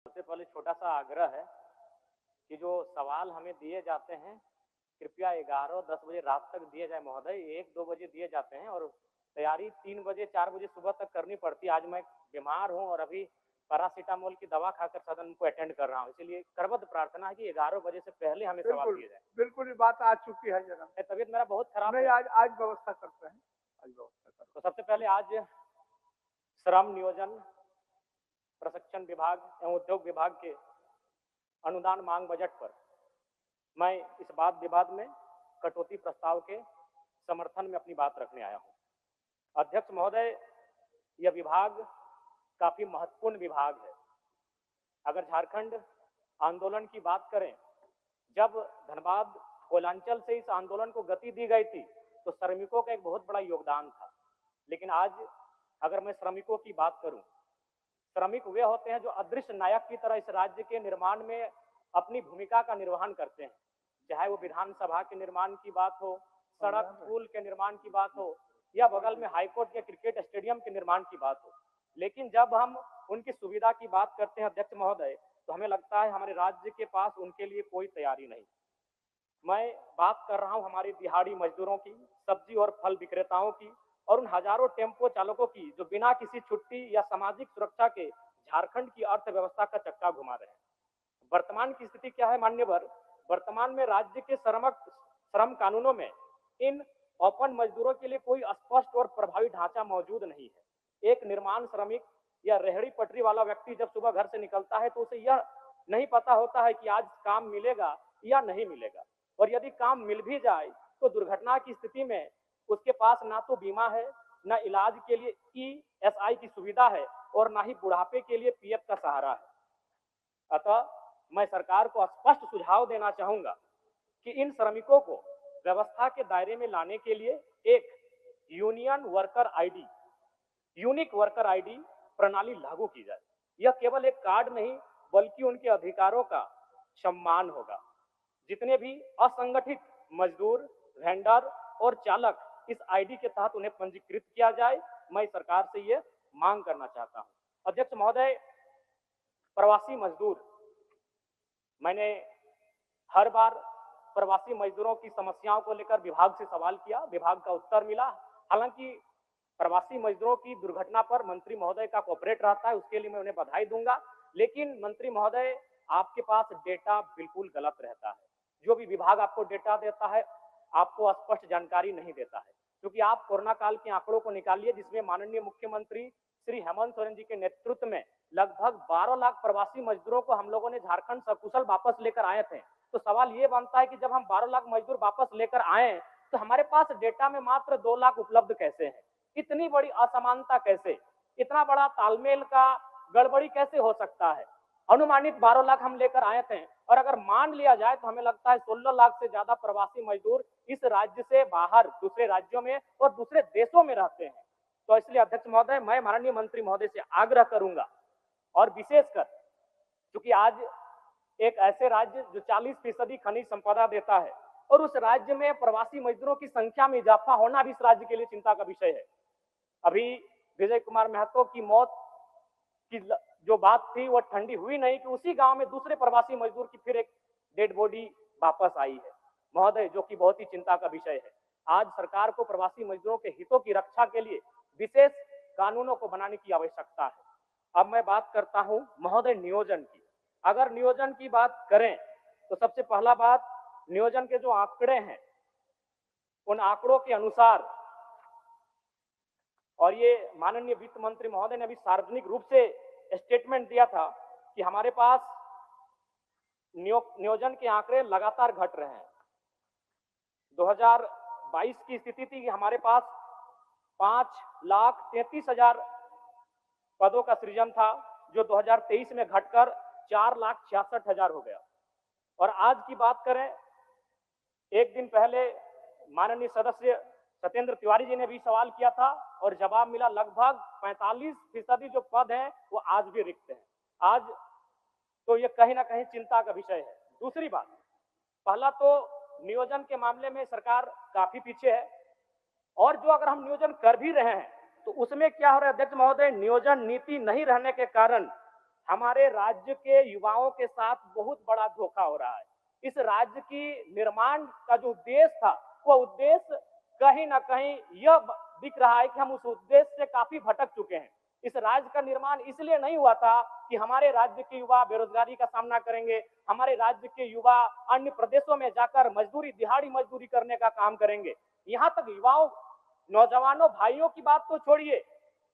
सबसे पहले छोटा सा आग्रह है कि जो सवाल हमें दिए जाते हैं कृपया 11-10 बजे रात तक दिए जाए महोदय। 1-2 बजे दिए जाते हैं और तैयारी 3 बजे 4 बजे सुबह तक करनी पड़ती है। आज मैं बीमार हूँ और अभी पैरासीटामोल की दवा खाकर सदन को अटेंड कर रहा हूँ, इसीलिए करबद्ध प्रार्थना है कि 11 बजे से पहले हमें सवाल दिए जाए। बिल्कुल ये बात आ चुकी है जरा। तबीयत मेरा बहुत खराब नहीं, है। आज व्यवस्था करते हैं। आज व्यवस्था करते तो सबसे पहले आज श्रम नियोजन प्रशिक्षण विभाग एवं उद्योग विभाग के अनुदान मांग बजट पर मैं इस वाद विवाद में कटौती प्रस्ताव के समर्थन में अपनी बात रखने आया हूं। अध्यक्ष महोदय, यह विभाग काफी महत्वपूर्ण विभाग है। अगर झारखंड आंदोलन की बात करें, जब धनबाद कोयलांचल से इस आंदोलन को गति दी गई थी तो श्रमिकों का एक बहुत बड़ा योगदान था। लेकिन आज अगर मैं श्रमिकों की बात करूं, श्रमिक वे होते हैं जो अदृश्य नायक की तरह इस राज्य के निर्माण में अपनी भूमिका का निर्वहन करते हैं। चाहे वो विधानसभा के निर्माण की बात हो, सड़क पुल के निर्माण की बात हो, या बगल में हाईकोर्ट या क्रिकेट स्टेडियम के निर्माण की बात हो। लेकिन जब हम उनकी सुविधा की बात करते हैं अध्यक्ष महोदय, तो हमें लगता है हमारे राज्य के पास उनके लिए कोई तैयारी नहीं। मैं बात कर रहा हूं हमारे दिहाड़ी मजदूरों की, सब्जी और फल विक्रेताओं की, और उन हजारों टेम्पो चालकों की जो बिना किसी छुट्टी या सामाजिक सुरक्षा के झारखंड की अर्थव्यवस्था का चक्का घुमा रहे हैं। वर्तमान की स्थिति क्या है मान्यवर? वर्तमान में राज्य के श्रम कानूनों में इन ओपन मजदूरों के लिए कोई स्पष्ट और प्रभावी ढांचा मौजूद नहीं है। एक निर्माण श्रमिक या रेहड़ी पटरी वाला व्यक्ति जब सुबह घर से निकलता है तो उसे यह नहीं पता होता है कि आज काम मिलेगा या नहीं मिलेगा, और यदि काम मिल भी जाए तो दुर्घटना की स्थिति में उसके पास ना तो बीमा है, ना इलाज के लिए ESI की सुविधा है, और ना ही बुढ़ापे के लिए PF का सहारा है। अतः मैं सरकार को स्पष्ट सुझाव देना चाहूंगा कि इन श्रमिकों को व्यवस्था के दायरे में लाने के लिए एक यूनिक वर्कर आईडी प्रणाली लागू की जाए। यह केवल एक कार्ड नहीं बल्कि उनके अधिकारों का सम्मान होगा। जितने भी असंगठित मजदूर, वेंडर और चालक इस आईडी के तहत उन्हें पंजीकृत किया जाए, मैं सरकार से यह मांग करना चाहता हूं। अध्यक्ष महोदय, प्रवासी मजदूर, मैंने हर बार प्रवासी मजदूरों की समस्याओं को लेकर विभाग से सवाल किया, विभाग का उत्तर मिला। हालांकि प्रवासी मजदूरों की दुर्घटना पर मंत्री महोदय का कोऑपरेट रहता है, उसके लिए मैं उन्हें बधाई दूंगा। लेकिन मंत्री महोदय, आपके पास डेटा बिल्कुल गलत रहता है। जो भी विभाग आपको डेटा देता है आपको स्पष्ट जानकारी नहीं देता है, क्योंकि आप कोरोना काल के आंकड़ों को निकालिए जिसमें माननीय मुख्यमंत्री श्री हेमंत सोरेन जी के नेतृत्व में लगभग 12 लाख प्रवासी मजदूरों को हम लोगों ने झारखंड सकुशल वापस लेकर आए थे। तो सवाल ये बनता है कि जब हम 12 लाख मजदूर वापस लेकर आए तो हमारे पास डेटा में मात्र 2 लाख उपलब्ध कैसे है? इतनी बड़ी असमानता कैसे? इतना बड़ा तालमेल का गड़बड़ी कैसे हो सकता है? अनुमानित 12 लाख हम लेकर आए थे, और अगर मान लिया जाए तो हमें लगता है 16 लाख से ज्यादा प्रवासी मजदूर इस राज्य से बाहर दूसरे राज्यों में और दूसरे देशों में रहते हैं। तो इसलिए अध्यक्ष महोदय, मैं माननीय मंत्री महोदय से आग्रह करूंगा, और विशेषकर क्योंकि आज एक ऐसे राज्य जो 40% खनिज संपदा देता है और उस राज्य में प्रवासी मजदूरों की संख्या में इजाफा होना भी इस राज्य के लिए चिंता का विषय है। अभी विजय कुमार महतो की मौत की जो बात थी वो ठंडी हुई नहीं कि उसी गांव में दूसरे प्रवासी मजदूर की फिर एक डेड बॉडी वापस आई है महोदय, जो कि बहुत ही चिंता का विषय है। आज सरकार को प्रवासी मजदूरों के हितों की रक्षा के लिए विशेष कानूनों को बनाने की आवश्यकता है। अब मैं बात करता हूं महोदय नियोजन की। अगर नियोजन की बात करें तो सबसे पहला बात, नियोजन के जो आंकड़े हैं उन आंकड़ों के अनुसार, और ये माननीय वित्त मंत्री महोदय ने अभी सार्वजनिक रूप से स्टेटमेंट दिया था कि हमारे पास नियोजन के आंकड़े लगातार घट रहे हैं। 2022 की स्थिति थी कि हमारे पास 5,33,000 पदों का सृजन था, जो 2023 में घटकर 4,66,000 हो गया। और आज की बात करें, एक दिन पहले माननीय सदस्य सत्येंद्र तिवारी जी ने भी सवाल किया था और जवाब मिला लगभग 45% जो पद हैं वो आज भी रिक्त हैं। आज तो ये कहीं ना कहीं चिंता का विषय है। दूसरी बात, पहला तो नियोजन के मामले में सरकार काफी पीछे है, और जो अगर हम नियोजन कर भी रहे हैं तो उसमें क्या हो रहा है अध्यक्ष महोदय, नियोजन नीति नहीं रहने के कारण हमारे राज्य के युवाओं के साथ बहुत बड़ा धोखा हो रहा है। इस राज्य की निर्माण का जो उद्देश्य था, वो उद्देश्य कहीं ना कहीं यह दिख रहा है कि हम उस उद्देश्य से काफी भटक चुके हैं। इस राज्य का निर्माण इसलिए नहीं हुआ था कि हमारे राज्य के युवा बेरोजगारी का सामना करेंगे, हमारे राज्य के युवा अन्य प्रदेशों में जाकर मजदूरी, दिहाड़ी मजदूरी करने का काम करेंगे। यहाँ तक युवाओं, नौजवानों, भाइयों की बात तो छोड़िए,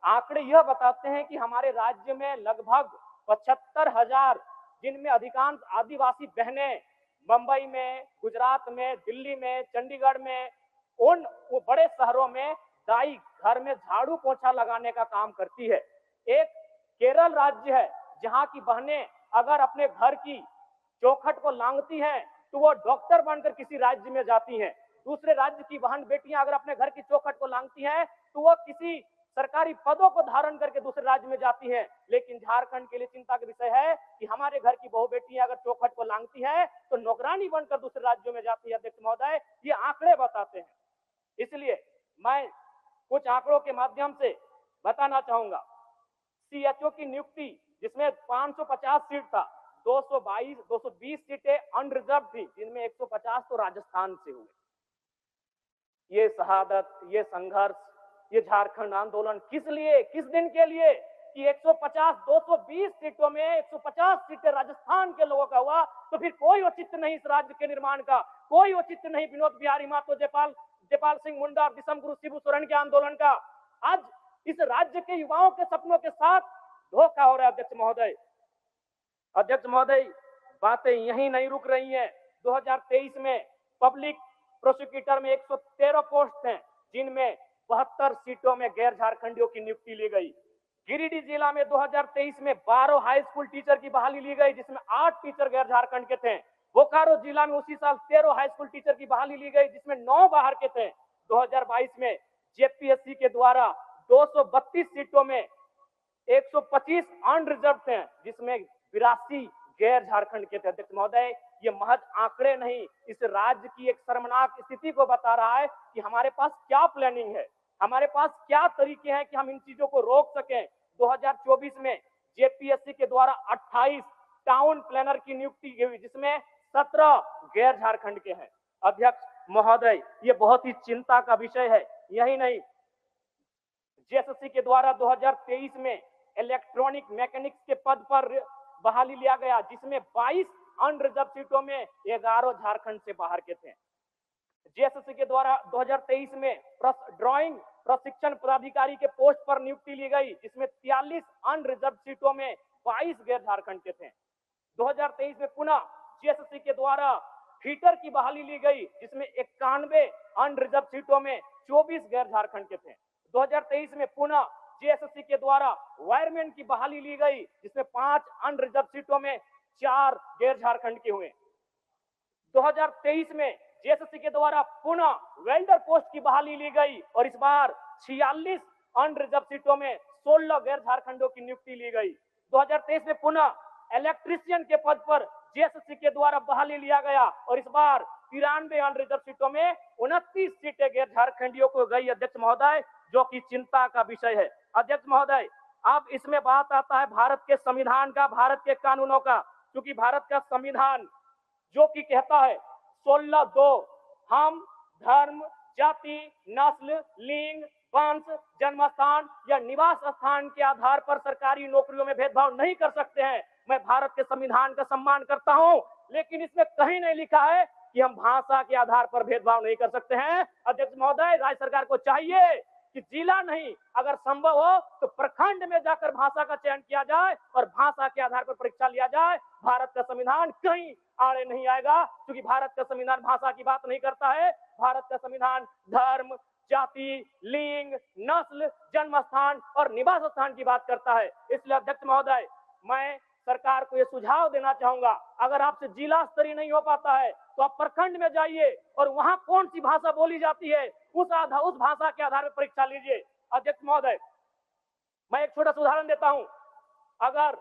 आंकड़े यह बताते हैं कि हमारे राज्य में लगभग 75,000, जिनमें अधिकांश आदिवासी बहनें मुंबई में, गुजरात में, दिल्ली में, चंडीगढ़ में, उन वो बड़े शहरों में दाई घर में झाड़ू पोछा लगाने का काम करती है। एक केरल राज्य है जहां की बहनें अगर अपने घर की चौखट को लांघती हैं तो वो डॉक्टर बनकर किसी राज्य में जाती हैं। दूसरे राज्य की बहन बेटियां अगर अपने घर की चौखट को लांघती हैं तो वो किसी सरकारी पदों को धारण करके दूसरे राज्य में जाती हैं। लेकिन झारखंड के लिए चिंता का विषय है कि हमारे घर की बहु बेटियां अगर चौखट को लांघती हैं तो नौकरानी बनकर दूसरे राज्यों में जाती है। अध्यक्ष महोदय, ये आंकड़े बताते हैं। इसलिए मैं कुछ आंकड़ों के माध्यम से बताना चाहूंगा। सीएचओ की नियुक्ति जिसमें 550 सीट था, 220 सीटें अनरिजर्व थी, जिनमें 150 तो राजस्थान से हुए। ये शहादत, ये संघर्ष, ये झारखंड आंदोलन किस लिए, किस दिन के लिए कि 150 220 सीटों में 150 सीटें राजस्थान के लोगों का हुआ, तो फिर कोई औचित्य नहीं इस राज्य के निर्माण का, कोई औचित्य नहीं विनोद बिहारी महतो, जयपाल सिंह मुंडा, विषम गुरु शिबू सोरेन के आंदोलन का। आज इस राज्य के युवाओं के सपनों के साथ धोखा हो रहा है। अध्यक्ष महोदय, बातें यहीं नहीं रुक रही हैं। 2023 में पब्लिक प्रोसिक्यूटर में 113 पोस्ट हैं, जिनमें 72 सीटों में गैर झारखंडियों की नियुक्ति ली गई। गिरिडीह जिला में 2023 में 12 हाई स्कूल टीचर की बहाली ली गई, जिसमें 8 टीचर गैर झारखंड के थे। बोकारो जिला में उसी साल 13 हाई स्कूल टीचर की बहाली ली गई, जिसमें 9 बाहर के थे। 2022 में जेपीएससी के द्वारा 232 सीटों में 125 अनरिजर्व थे, जिसमें 82 गैर झारखंड के थे। अध्यक्ष महोदय, ये महज आंकड़े नहीं, इस राज्य की एक शर्मनाक स्थिति को बता रहा है कि हमारे पास क्या प्लानिंग है, हमारे पास क्या तरीके हैं कि हम इन चीजों को रोक सकें। 2024 में जेपीएससी के द्वारा 28 टाउन प्लानर की नियुक्ति हुई, जिसमें 17 गैर झारखंड के हैं। अध्यक्ष महोदय, ये बहुत ही चिंता का विषय है। यही नहीं, जेएसएससी के द्वारा 2023 में इलेक्ट्रॉनिक मैकेनिक्स के पद पर बहाली लिया गया, जिसमें 22 अनरिजर्व सीटों में 11 झारखंड से बाहर के थे। जेएसएससी के द्वारा 2023 में ड्राइंग प्रशिक्षण पदाधिकारी के पोस्ट पर नियुक्ति ली गई, जिसमें 43 अनरिजर्व सीटों में 22 गैर झारखंड के थे। 2023 में पुनः जेएसएससी के द्वारा फीटर की बहाली ली गई, जिसमें 91 अनरिजर्व सीटों में 24 गैर झारखंड के थे। 2023 में पुनः जेएसएससी के द्वारा वायरमैन की बहाली ली गई, जिसमें 5 अनरिजर्व सीटों में 4 गैर झारखंड के हुए। 2023 में जेएसएससी के द्वारा पुनः वेल्डर पोस्ट की बहाली ली गई और इस बार 46 अनरिजर्व सीटों में 16 गैर झारखंडों की नियुक्ति ली गई। 2023 में पुनः इलेक्ट्रीशियन के पद पर जेएसएससी के द्वारा बहाली लिया गया और इस बार 93 अनरिजर्व सीटों में 29 सीटें गैर झारखंडियों को गई। अध्यक्ष महोदय, जो कि चिंता का विषय है। अध्यक्ष महोदय, अब इसमें बात आता है भारत के संविधान का, भारत के कानूनों का। क्योंकि भारत का संविधान जो कि कहता है 16(2) हम धर्म, जाति, नस्ल, लिंग, वंश, जन्म स्थान या निवास स्थान के आधार पर सरकारी नौकरियों में भेदभाव नहीं कर सकते हैं। मैं भारत के संविधान का सम्मान करता हूं, लेकिन इसमें कहीं नहीं लिखा है कि हम भाषा के आधार पर भेदभाव नहीं कर सकते हैं। अध्यक्ष महोदय, राज्य सरकार को चाहिए कि जिला नहीं, अगर संभव हो तो प्रखंड में जाकर भाषा का चयन किया जाए और भाषा के आधार पर परीक्षा लिया जाए। भारत का संविधान कहीं आड़े नहीं आएगा, क्योंकि भारत का संविधान भाषा की बात नहीं करता है। भारत का संविधान धर्म, जाति, लिंग, नस्ल, जन्म स्थान और निवास स्थान की बात करता है। इसलिए अध्यक्ष महोदय, मैं सरकार को यह सुझाव देना चाहूंगा, अगर आपसे जिला स्तरीय नहीं हो पाता है तो आप प्रखंड में जाइए और वहां कौन सी भाषा बोली जाती है उस भाषा के आधार पर परीक्षा लीजिए। अध्यक्ष महोदय, मैं एक छोटा सा उदाहरण देता हूं। अगर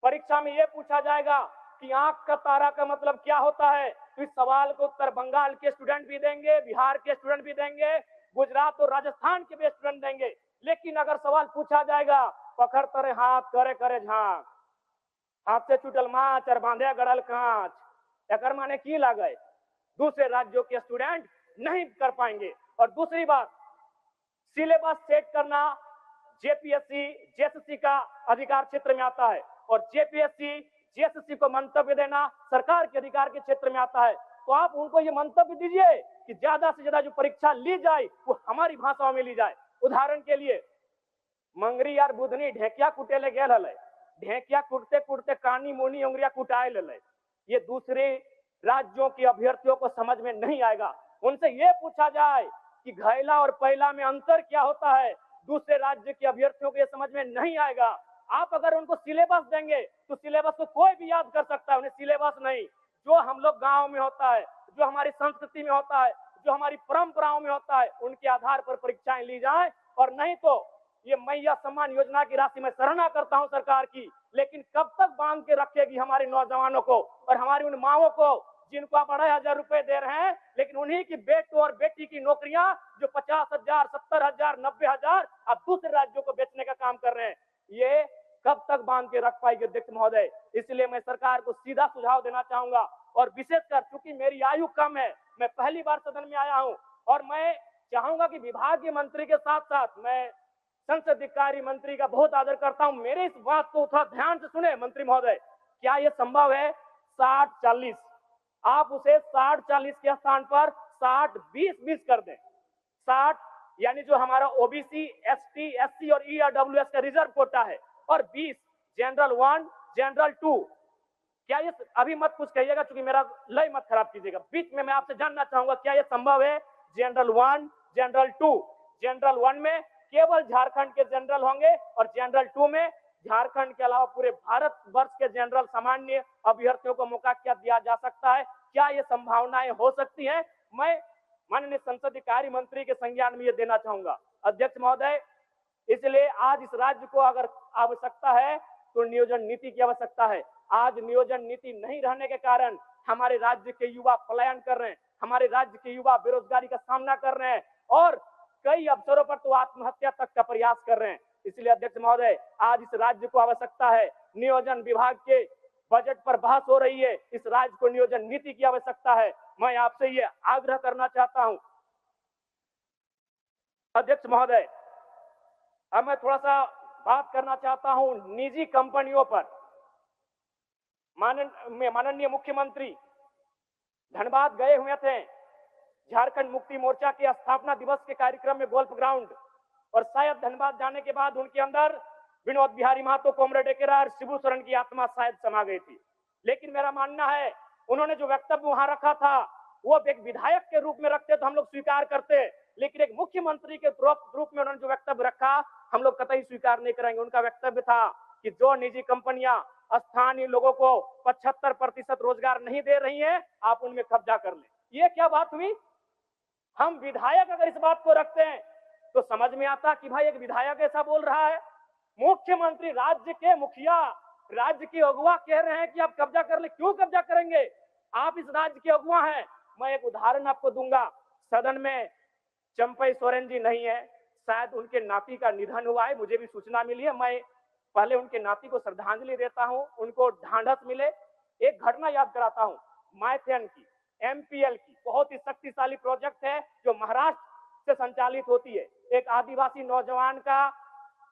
परीक्षा में यह पूछा जाएगा कि आंख का तारा का मतलब क्या होता है, तो इस सवाल को उत्तर बंगाल के स्टूडेंट भी देंगे, बिहार के स्टूडेंट भी देंगे, गुजरात और राजस्थान के भी स्टूडेंट देंगे। लेकिन अगर सवाल पूछा जाएगा पकड़ तरे हाथ करे करे झांक, हाथ से छूटल माछ और बांधे गड़ल कांच, एकर माने की लागे दूसरे राज्यों के स्टूडेंट नहीं कर पाएंगे। और दूसरी बात, सिलेबस सेट करना जेपीएससी जेएसएससी का अधिकार क्षेत्र में आता है और जेपीएससी जेएसएससी को मंतव्य देना सरकार के अधिकार के क्षेत्र में आता है। तो आप उनको ये मंतव्य दीजिए कि ज्यादा से ज्यादा जो परीक्षा ली जाए वो हमारी भाषाओं में ली जाए। उदाहरण के लिए मंगरी यार बुधनी ढेकिया कुटेले गेल हले, ढेकिया कुटते कुटते कानी मुनी उंगरिया कुटाए ले, ये दूसरे राज्यों के अभ्यर्थियों को समझ में नहीं आएगा। उनसे ये पूछा जाए कि घैला और पहला में अंतर क्या होता है, दूसरे राज्य के अभ्यर्थियों को ये समझ में नहीं आएगा। आप अगर उनको सिलेबस देंगे तो सिलेबस को कोई भी याद कर सकता है, उन्हें सिलेबस नहीं, जो हम लोग गांव में होता है, जो हमारी संस्कृति में होता है, जो हमारी परंपराओं में होता है, उनके आधार पर परीक्षाएं ली जाए। और नहीं तो ये मैया सम्मान योजना की राशि में सराहना करता हूं सरकार की, लेकिन कब तक बांध के रखेगी हमारे नौजवानों को और हमारी उन माओं को जिनको आप 2,500 रुपए दे रहे हैं, लेकिन उन्हीं की बेटों और बेटी की नौकरियां जो 50,000, 70,000, 90,000 आप दूसरे राज्यों को बेचने का काम कर रहे हैं, ये कब तक बांध के रख पाएगी अध्यक्ष महोदय। इसलिए मैं सरकार को सीधा सुझाव देना चाहूंगा और विशेषकर चूंकि मेरी आयु कम है, मैं पहली बार सदन में आया हूं और मैं चाहूंगा कि विभागीय मंत्री के साथ साथ मैं संसदीय कार्य मंत्री का बहुत आदर करता हूं, मेरे इस बात को थोड़ा ध्यान से सुने मंत्री महोदय। क्या यह संभव है 60-40, आप उसे 60-40 के स्थान पर 60-20-20 कर दें। 60 यानी जो हमारा ओबीसी, एसटी, एससी और ईआरडब्ल्यूएस का रिजर्व कोटा है और 20 जनरल 1, जनरल 2। क्या ये अभी मत कुछ कहिएगा क्योंकि मेरा लय मत खराब कीजिएगा, बीच में मैं आपसे जानना चाहूंगा क्या यह संभव है जनरल 1, जनरल 2। जनरल 1 में केवल झारखंड के जनरल होंगे और जनरल 2 में झारखंड के अलावा पूरे भारत वर्ष के जनरल सामान्य अभ्यर्थियों को मौका क्या दिया जा सकता है, क्या ये संभावनाएं हो सकती हैं? मैं माननीय संसदीय कार्य मंत्री के संज्ञान में ये देना चाहूंगा अध्यक्ष महोदय। इसलिए आज इस राज्य को अगर आवश्यकता है तो नियोजन नीति की आवश्यकता है। आज नियोजन नीति नहीं रहने के कारण हमारे राज्य के युवा पलायन कर रहे हैं, हमारे राज्य के युवा बेरोजगारी का सामना कर रहे हैं और कई अवसरों पर तो आत्महत्या तक का प्रयास कर रहे हैं। इसलिए अध्यक्ष महोदय, आज इस राज्य को आवश्यकता है, नियोजन विभाग के बजट पर बहस हो रही है, इस राज्य को नियोजन नीति की आवश्यकता है। मैं आपसे ये आग्रह करना चाहता हूं अध्यक्ष महोदय। अब मैं थोड़ा सा बात करना चाहता हूं निजी कंपनियों पर। माननीय मुख्यमंत्री धनबाद गए हुए थे झारखंड मुक्ति मोर्चा के स्थापना दिवस के कार्यक्रम में गोल्फ ग्राउंड, और शायद धनबाद जाने के बाद उनके अंदर विनोद बिहारी महतो, कॉमरेड एकेरा और शिबू सोरेन की आत्मा शायद समा गई थी। लेकिन मेरा मानना है उन्होंने जो वक्तव्य वहां रखा था वो एक विधायक के रूप में रखते तो हम लोग स्वीकार करते, लेकिन एक मुख्यमंत्री के रूप में उन्होंने जो वक्तव्य रखा हम लोग कतई स्वीकार नहीं करेंगे। उनका वक्तव्य था कि जो निजी कंपनियां स्थानीय लोगों को 75% रोजगार नहीं दे रही हैं, आप उनमें कब्जा कर लें। ये क्या बात हुई? हम विधायक अगर इस बात को रखते हैं तो समझ में आता कि भाई एक विधायक ऐसा बोल रहा है, मुख्यमंत्री, राज्य के मुखिया, राज्य के अगुवा कह रहे हैं कि आप कब्जा कर ले। क्यों कब्जा करेंगे? आप इस राज्य के अगुवा हैं। मैं एक उदाहरण आपको दूंगा, सदन में चंपई सोरेन जी नहीं है, शायद उनके नाती का निधन हुआ है, मुझे भी सूचना मिली है। मैं पहले उनके नाती को श्रद्धांजलि देता हूं, उनको ढांढस मिले। एक घटना याद कराता हूं, माइथेन की, एमपीएल की बहुत ही शक्तिशाली प्रोजेक्ट है जो महाराष्ट्र से संचालित होती है। एक आदिवासी नौजवान का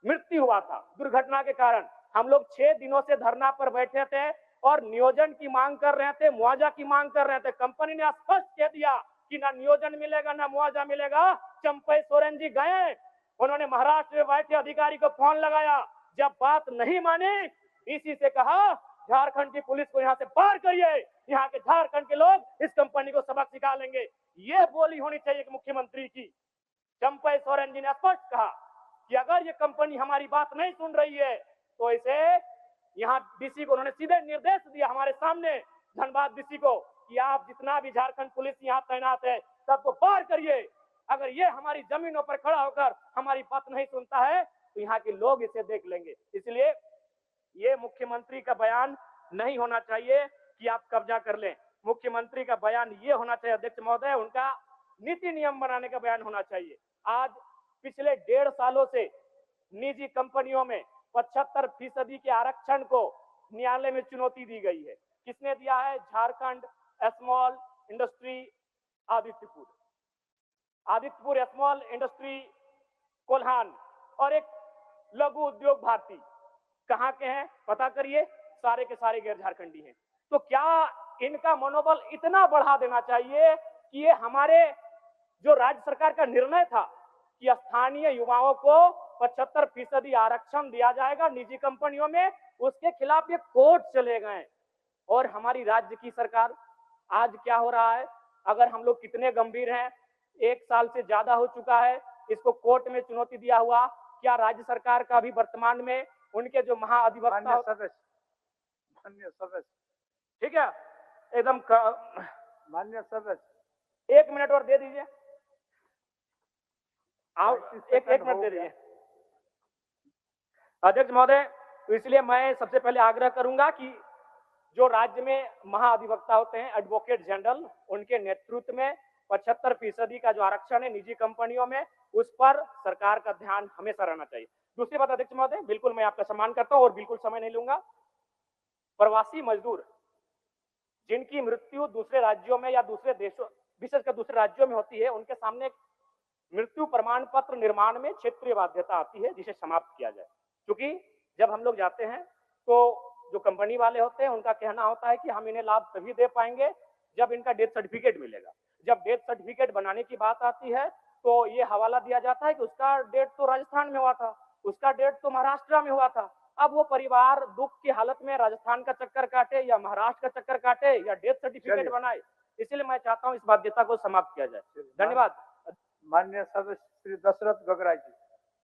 मृत्यु हुआ था दुर्घटना के कारण। हम लोग 6 दिनों से धरना पर बैठे थे और नियोजन की मांग कर रहे थे, मुआवजा की मांग कर रहे थे। कंपनी ने स्पष्ट कह दिया कि ना नियोजन मिलेगा ना मुआवजा मिलेगा। चंपई सोरेन जी गए, उन्होंने महाराष्ट्र में बैठे अधिकारी को फोन लगाया, जब बात नहीं मानी डीसी से कहा झारखंड की पुलिस को यहाँ से बाहर करिए, यहाँ के झारखंड के लोग इस कंपनी को सबक सिखा लेंगे। यह बोली होनी चाहिए मुख्यमंत्री की। चंपई सोरेन जी ने स्पष्ट कहा कि अगर ये कंपनी हमारी बात नहीं सुन रही है तो इसे यहाँ डीसी को उन्होंने सीधे निर्देश दिया हमारे सामने धनबाद डीसी को कि आप जितना भी झारखंड पुलिस यहाँ तैनात है सबको बाहर करिए। अगर ये हमारी जमीनों पर खड़ा होकर हमारी बात नहीं सुनता है तो यहाँ के लोग इसे देख लेंगे। इसलिए ये मुख्यमंत्री का बयान नहीं होना चाहिए कि आप कब्जा कर लें। मुख्यमंत्री का बयान ये होना चाहिए अध्यक्ष महोदय, उनका नीति नियम बनाने का बयान होना चाहिए। आज पिछले 1.5 सालों से निजी कंपनियों में 75% के आरक्षण को न्यायालय में चुनौती दी गई है। किसने दिया है? Jharkhand small industry Adityapur small industry Kolhan और एक लघु उद्योग भारती। कहां के हैं पता करिए, सारे के सारे गैर झारखंडी हैं। तो क्या इनका मनोबल इतना बढ़ा देना चाहिए कि ये हमारे जो राज्य सरकार का निर्णय था कि स्थानीय युवाओं को 75% आरक्षण दिया जाएगा निजी कंपनियों में, उसके खिलाफ ये कोर्ट चले गए। और हमारी राज्य की सरकार आज क्या हो रहा है, अगर हम लोग कितने गंभीर हैं, 1 साल से ज्यादा हो चुका है इसको कोर्ट में चुनौती दिया हुआ, क्या राज्य सरकार का भी वर्तमान में उनके जो महाअधिवक्ता माननीय सदस्य ठीक है एकदम माननीय सदस्य 1 मिनट और दे दीजिए, आप एक मिनट दे दीजिए अध्यक्ष महोदय। तो इसलिए मैं सबसे पहले आग्रह करूंगा कि जो राज्य में महाअधिवक्ता होते हैं एडवोकेट जनरल, उनके नेतृत्व में 75% का जो आरक्षण है निजी कंपनियों में, उस पर सरकार का ध्यान हमेशा रहना चाहिए। दूसरी बात अध्यक्ष महोदय, बिल्कुल मैं आपका सम्मान करता हूं और बिल्कुल समय नहीं लूंगा। प्रवासी मजदूर जिनकी मृत्यु दूसरे राज्यों में या दूसरे देशों, विशेषकर दूसरे राज्यों में होती है, उनके सामने एक मृत्यु प्रमाण पत्र निर्माण में क्षेत्रीय बाध्यता आती है जिसे समाप्त किया जाए। क्योंकि जब हम लोग जाते हैं तो जो कंपनी वाले होते हैं उनका कहना होता है कि हम इन्हें लाभ तभी दे पाएंगे जब इनका डेथ सर्टिफिकेट मिलेगा। जब डेथ सर्टिफिकेट बनाने की बात आती है तो ये हवाला दिया जाता है कि उसका डेथ तो राजस्थान में हुआ था, उसका डेथ तो महाराष्ट्र में हुआ था। अब वो परिवार दुख की हालत में राजस्थान का चक्कर काटे या महाराष्ट्र का चक्कर काटे या डेथ सर्टिफिकेट बनाए, इसलिए मैं चाहता हूं इस बाध्यता को समाप्त किया जाए। धन्यवाद। माननीय सदस्य श्री दशरथ गगरा जी।